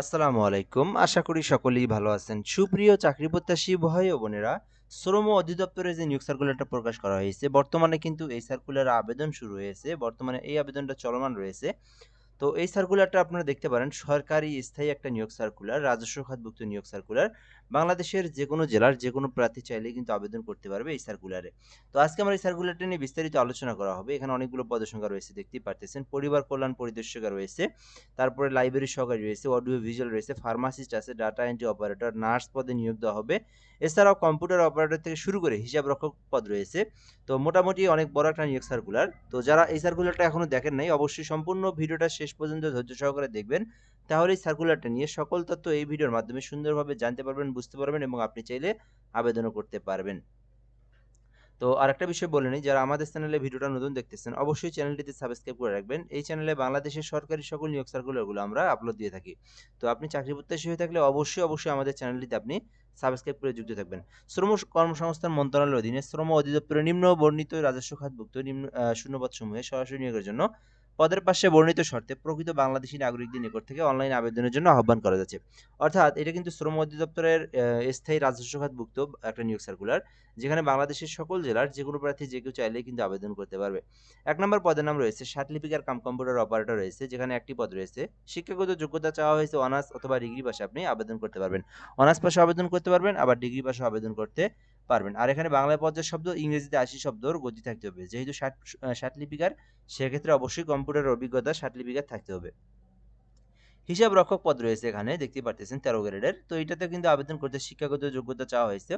আসসালামু আলাইকুম। আশা করি সকলেই ভালো আছেন। সুপ্রিয় চাকরি প্রত্যাশী ভাই ও বোনেরা, শ্রম অধিদপ্তরে যে নিয়োগ সার্কুলারটা প্রকাশ করা হয়েছে, বর্তমানে কিন্তু এই সার্কুলারে আবেদন শুরু হয়েছে। বর্তমানে এই আবেদনটা চলমান রয়েছে। তো এই সার্কুলারটা আপনারা দেখতে পারেন সরকারি স্থায়ী একটা নিয়োগ সার্কুলার, রাজস্ব খাতভুক্ত নিয়োগ সার্কুলার। বাংলাদেশের যেকোনো জেলার যেকোনো প্রার্থী চাইলেই কিন্তু আবেদন করতে পারবে এই সার্কুলারে। তো আজকে আমরা এই সার্কুলারটা নিয়ে বিস্তারিত আলোচনা করা হবে। এখানে অনেকগুলো পদের রয়েছে দেখতেই পারতেছেন। পরিবার কল্যাণ পরিদর্শিকা রয়েছে, তারপরে লাইব্রেরি সহকারী রয়েছে, অডিও ভিজুয়াল রয়েছে, ফার্মাসিস্ট আছে, ডাটা এন্ট্রি অপারেটর, নার্স পদে নিয়োগ দেওয়া হবে। এছাড়াও কম্পিউটার অপারেটর থেকে শুরু করে হিসাব রক্ষক পদ রয়েছে। তো মোটামুটি অনেক বড় একটা নিয়োগ সার্কুলার। তো যারা এই সার্কুলারটা এখনো দেখেন নাই, অবশ্যই সম্পূর্ণ ভিডিওটা শেষ পর্যন্ত ধৈর্য সহকারে দেখবেন। তাহলে এই সার্কুলারটা নিয়ে সকল তথ্য এই ভিডিওর মাধ্যমে সুন্দরভাবে জানতে পারবেন, বুঝতে পারবেন এবং আপনি চাইলে আবেদনও করতে পারবেন। তো আরেকটা বিষয় বলে নিই, যারা আমাদের চ্যানেলে ভিডিওটা নতুন দেখতেছেন, অবশ্যই চ্যানেলটিতে সাবস্ক্রাইব করে রাখবেন। এই চ্যানেলে বাংলাদেশের সরকারি সকল নিয়োগ সার্কুলারগুলো আমরা আপলোড দিয়ে থাকি। তো আপনি চাকরি প্রত্যাশী হয়ে থাকলে অবশ্যই আমাদের চ্যানেলটিতে আপনি সাবস্ক্রাইব করে যুক্ত থাকবেন। শ্রম কর্মসংস্থান মন্ত্রণালয়ের অধীনে শ্রম অধিদপ্তরের নিম্ন বর্ণিত রাজস্ব খাতভুক্ত নিম্ন শূন্যপদসমূহে সরাসরি নিয়োগের জন্য পদের পাশে বর্ণিত শর্তে প্রকৃত বাংলাদেশী নাগরিকদের নিকট থেকে অনলাইন আবেদনের জন্য আহ্বান করা যাচ্ছে। অর্থাৎ এটা কিন্তু শ্রম অধিদপ্তরের স্থায়ী রাজস্ব খাতভুক্ত একটা নিয়োগ সার্কুলার, যেখানে বাংলাদেশের সকল জেলার যেকোনো প্রার্থী যে কেউ চাইলেই কিন্তু আবেদন করতে পারবে। ১ নম্বর পদের নাম রয়েছে সার্টিফিকেট কাম কম্পিউটার অপারেটর রয়েছে, যেখানে একটি পদ রয়েছে। শিক্ষাগত যোগ্যতা চাওয়া হয়েছে অনার্স অথবা ডিগ্রি পাশে আপনি আবেদন করতে পারবেন। অনার্স পাশে আবেদন করতে পারবেন, আবার ডিগ্রি পাশে আবেদন করতে পারবেন। আর এখানে বাংলায় ৫০ শব্দ, ইংরেজিতে ৮০ শব্দর গতি থাকতে হবে। যেহেতু সার্টিফিকেট, সেক্ষেত্রে অবশ্যই কম্পিউটারের অভিজ্ঞতা সার্টিফিকেট থাকতে হবে। হিসাব রক্ষক পদ রয়েছে, এখানে দেখতে পারতেছেন ১৩ গ্রেডের। তো এটাতে কিন্তু আবেদন করতে শিক্ষাগত যোগ্যতা চাওয়া হয়েছে।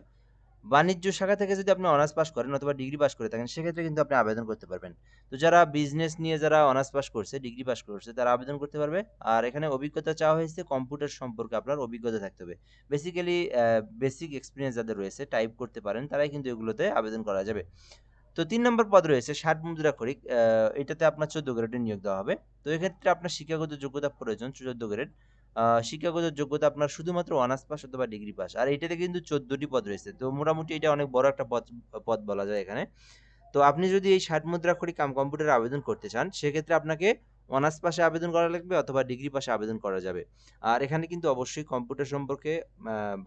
বাণিজ্য শাখা থেকে যদি আপনি অনার্স পাস করেন অথবা ডিগ্রি পাস করে থাকেন, সেক্ষেত্রে কিন্তু আপনি আবেদন করতে পারবেন। তো যারা বিজনেস নিয়ে যারা অনার্স পাস করছে, ডিগ্রি পাস করছে, তারা আবেদন করতে পারবে। আর এখানে অভিজ্ঞতা চাওয়া হয়েছে, কম্পিউটার সম্পর্কে আপনার অভিজ্ঞতা থাকতে হবে। বেসিক্যালি বেসিক এক্সপেরিয়েন্স যাদের রয়েছে, টাইপ করতে পারেন, তারাই কিন্তু এগুলোতে আবেদন করা যাবে। তো ৩ নম্বর পদ রয়েছে ৬০ মুদ্রাক্ষরিক। এটাতে আপনার ১৪ গ্রেডের নিয়োগ দেওয়া হবে। তো এক্ষেত্রে আপনার শিক্ষাগত যোগ্যতা প্রয়োজন ১৪ গ্রেড। শিক্ষাগত যোগ্যতা আপনার শুধুমাত্র অনার্স পাস অথবা ডিগ্রি পাস। আর এটাতে কিন্তু ১৪ টি পদ রয়েছে। তো মোটামুটি এটা অনেক বড় একটা পদ পদ বলা যায় এখানে। তো আপনি যদি এই ৬০ মুদ্রাক্ষরিক কাম কম্পিউটারে আবেদন করতে চান, সেক্ষেত্রে আপনাকে অনার্স পাশে আবেদন করা লাগবে অথবা ডিগ্রি পাশে আবেদন করা যাবে। আর এখানে কিন্তু অবশ্যই কম্পিউটার সম্পর্কে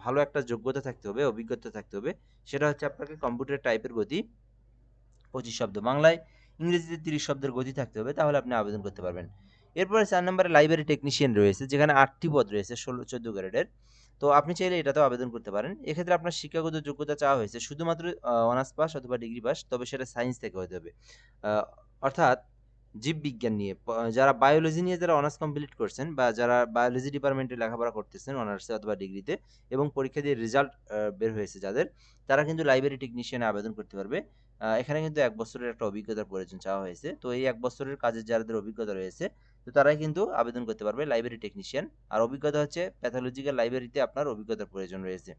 ভালো একটা যোগ্যতা থাকতে হবে, অভিজ্ঞতা থাকতে হবে। সেটা হচ্ছে আপনাকে কম্পিউটার টাইপের গতি ২৫ শব্দ বাংলায়, ইংরেজিতে ৩০ শব্দের গতি থাকতে হবে, তাহলে আপনি আবেদন করতে পারবেন। এরপরে ৪ নম্বরে লাইব্রেরি টেকনিশিয়ান রয়েছে, যেখানে ৮ টি পদ রয়েছে ১৬-১৪ গ্রেডের। তো আপনি চাইলে এটাতেও আবেদন করতে পারেন। এক্ষেত্রে আপনার শিক্ষাগত যোগ্যতা চাওয়া হয়েছে শুধুমাত্র অনার্স পাস অথবা ডিগ্রি পাস, তবে সেটা সায়েন্স থেকে হতে হবে। আ অর্থাৎ জীববিজ্ঞান নিয়ে যারা বায়োলজি নিয়ে যারা অনার্স কমপ্লিট করছেন বা যারা বায়োলজি ডিপার্টমেন্টে লেখাপড়া করতেছেন অনার্সে অথবা ডিগ্রিতে এবং পরীক্ষা দিয়ে রেজাল্ট বের হয়েছে যাদের, তারা কিন্তু লাইব্রেরি টেকনিশিয়ানে আবেদন করতে পারবে। এখানে কিন্তু ১ বছরের একটা অভিজ্ঞতার প্রয়োজন চাওয়া হয়েছে। তো এই ১ বছরের কাজের যাদের অভিজ্ঞতা রয়েছে, তো তারাই কিন্তু আবেদন করতে পারবে লাইব্রেরি টেকনিশিয়ান। আর অভিজ্ঞতা হচ্ছে প্যাথোলজিক্যাল লাইব্রেরিতে আপনার অভিজ্ঞতার প্রয়োজন রয়েছে।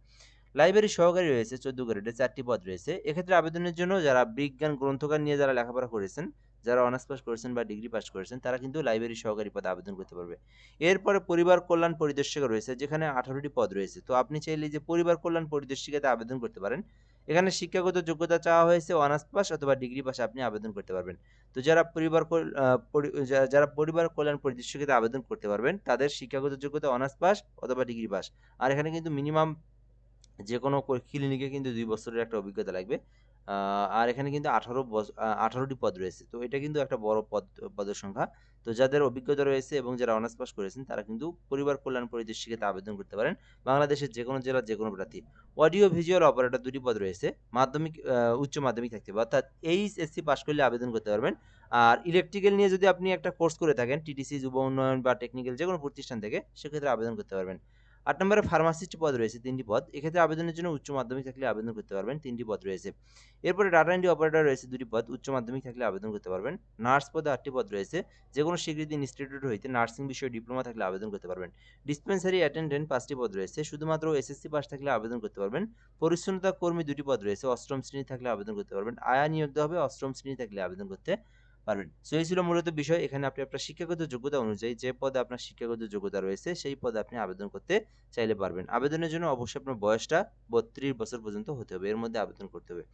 লাইব্রেরি সহকারী রয়েছে ১৪ গ্রেডে ৪ টি পদ রয়েছে। এক্ষেত্রে আবেদনের জন্য যারা বিজ্ঞান গ্রন্থগার নিয়ে যারা লেখাপড়া করেছেন, যারা অনার্স পাস করেছেন বা ডিগ্রি পাস করেছেন, তারা কিন্তু লাইব্রেরি সহকারী পদে আবেদন করতে পারবে। এরপরে পরিবার কল্যাণ পরিদর্শিকা রয়েছে, যেখানে ১৮ টি পদ রয়েছে। তো আপনি চাইলে যে পরিবার কল্যাণ পরিদর্শিকাতে আবেদন করতে পারেন। এখানে শিক্ষাগত যোগ্যতা চাওয়া হয়েছে অনার্স পাস অথবা ডিগ্রি পাশে আপনি আবেদন করতে পারবেন। তো যারা পরিবার কল আ পরি যা যারা পরিবার কল্যাণ পরিদর্শিকাতে আবেদন করতে পারবেন, তাদের শিক্ষাগত যোগ্যতা অনার্স পাস অথবা ডিগ্রি পাস। আর এখানে কিন্তু মিনিমাম যেকোনো ক্লিনিকে কিন্তু ২ বছরের একটা অভিজ্ঞতা লাগবে। আ আর এখানে কিন্তু ১৮ টি পদ রয়েছে। তো এটা কিন্তু একটা বড় পদের সংখ্যা। তো যাদের অভিজ্ঞতা রয়েছে এবং যারা অনার্স পাস করেছেন, তারা কিন্তু পরিবার কল্যাণ পরিদর্শিকাতে আবেদন করতে পারেন। বাংলাদেশের যেকোনো জেলার যেকোনো প্রার্থী। অডিও ভিজুয়াল অপারেটর ২ টি পদ রয়েছে। মাধ্যমিক উচ্চ মাধ্যমিক থাকতে হবে। অর্থাৎ এইচএসসি পাস করলে আবেদন করতে পারবেন। আর ইলেকট্রিক্যাল নিয়ে যদি আপনি একটা কোর্স করে থাকেন, টিটিসি, যুব উন্নয়ন বা টেকনিক্যাল যেকোনো প্রতিষ্ঠান থেকে, সেক্ষেত্রে আবেদন করতে পারবেন। ৮ নম্বরে ফার্মাসিস্ট পদ রয়েছে ৩ টি পদ। এক্ষেত্রে আবেদনের জন্য উচ্চ মাধ্যমিক থাকলে আবেদন করতে পারবেন। ৩ টি পদ রয়েছে। এরপরে ডাটা এন্ট্রি অপারেটর রয়েছে ২ টি পদ। উচ্চ মাধ্যমিক থাকলে আবেদন করতে পারবেন। নার্স পদে ৮ টি পদ রয়েছে। যেকোনো স্বীকৃত ইনস্টিটিউট হইতে নার্সিং বিষয়ে ডিপ্লোমা থাকলে আবেদন করতে পারবেন। ডিসপেন্সারি অ্যাটেন্ডেন্ট ৫ টি পদ রয়েছে। শুধুমাত্র এসএসসি পাস থাকলে আবেদন করতে পারবেন। পরিচ্ছন্নতা কর্মী ২ টি পদ রয়েছে। অষ্টম শ্রেণী থাকলে আবেদন করতে পারবেন। আয়া নিয়োগ দেওয়া হবে অষ্টম শ্রেণী থাকলে আবেদন করতে পারবেন। সো এই ছিল মূলত বিষয়। এখানে আপনি আপনার শিক্ষাগত যোগ্যতা অনুযায়ী যে পদে আপনার শিক্ষাগত যোগ্যতা রয়েছে, সেই পদে আপনি আবেদন করতে চাইলে পারবেন। আবেদনের জন্য অবশ্যই আপনার বয়সটা ৩২ বছর পর্যন্ত হতে হবে। এর মধ্যে আবেদন করতে হবে।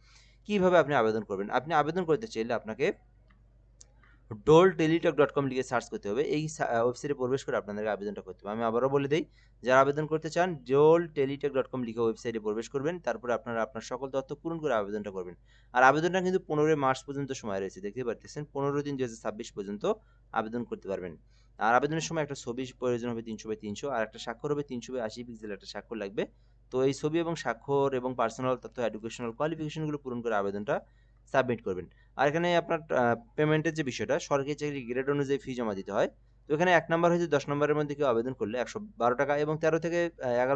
কিভাবে আপনি আবেদন করবেন? আপনি আবেদন করতে চাইলে আপনাকে dolteletalk.com লিখে সার্চ করতে হবে। এই ওয়েবসাইটে প্রবেশ করে আপনাদেরকে আবেদনটা করতে হবে। আমি আবারও বলে দেই, যারা আবেদন করতে চান dolteletalk.com লিখে ওয়েবসাইটে প্রবেশ করবেন। তারপরে আপনারা আপনার সকল তথ্য পূরণ করে আবেদনটা করবেন। আর আবেদনটা কিন্তু 15 মার্চ পর্যন্ত সময় রয়েছে। দেখতেই পারতেছেন 15/3/2026 পর্যন্ত আবেদন করতে পারবেন। আর আবেদনের সময় একটা ছবি প্রয়োজন হবে 300x300, আর একটা স্বাক্ষর হবে 300x80 পিক্সেল একটা স্বাক্ষর লাগবে। তো এই ছবি এবং স্বাক্ষর এবং পার্সোনাল তথ্য, এডুকেশনাল কোয়ালিফিকেশনগুলো পূরণ করে আবেদনটা সাবমিট করবেন। আর এখানে আপনার পেমেন্টের যে বিষয়টা, সরকারি চাকরি গ্রেড অনুযায়ী ফি জমা দিতে হয়। তো এখানে ১ নাম্বার হচ্ছে ১০ নম্বরের মধ্যে কেউ আবেদন করলে ১১২ টাকা, এবং 11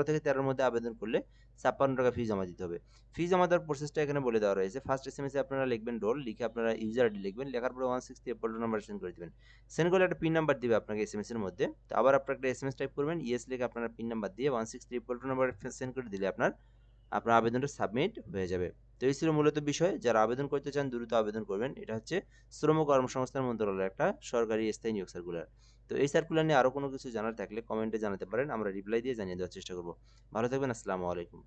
থেকে 13 মধ্যে আবেদন করলে ৫৬ টাকা ফি জমা দিতে হবে। ফি জমা দেওয়ার প্রসেসটা এখানে বলে দেওয়া রয়েছে। ফার্স্ট এসএমএসে আপনারা লিখবেন রোল, লিখে আপনারা ইউজার আইডি লিখবেন, লেখার পরে 163 পোল্ডার নাম্বার সেন্ড করে দিবেন। সেন্ড করলে একটা পিন নাম্বার দিবে আপনাকে এসএমএস এর মধ্যে। তো আবার আপনারা একটা এসএমএস টাইপ করবেন, ইয়েস লিখে আপনারা পিন নাম্বার দিয়ে 163 পোল্ডার নাম্বার সেন্ড করে দিলে আপনার আবেদনটা সাবমিট হয়ে যাবে। তো এই ছিল মূলত বিষয়। যারা আবেদন করতে চান দ্রুত আবেদন করবেন। এটা হচ্ছে শ্রম কর্মসংস্থান মন্ত্রণালয়ের একটা সরকারি স্থায়ী নিয়োগ সার্কুলার। তো এই সার্কুলার নিয়ে আরো কোনো কিছু জানার থাকলে কমেন্টে জানাতে পারেন, আমরা রিপ্লাই দিয়ে জানিয়ে দেওয়ার চেষ্টা করব। ভালো থাকবেন, আসসালামু আলাইকুম।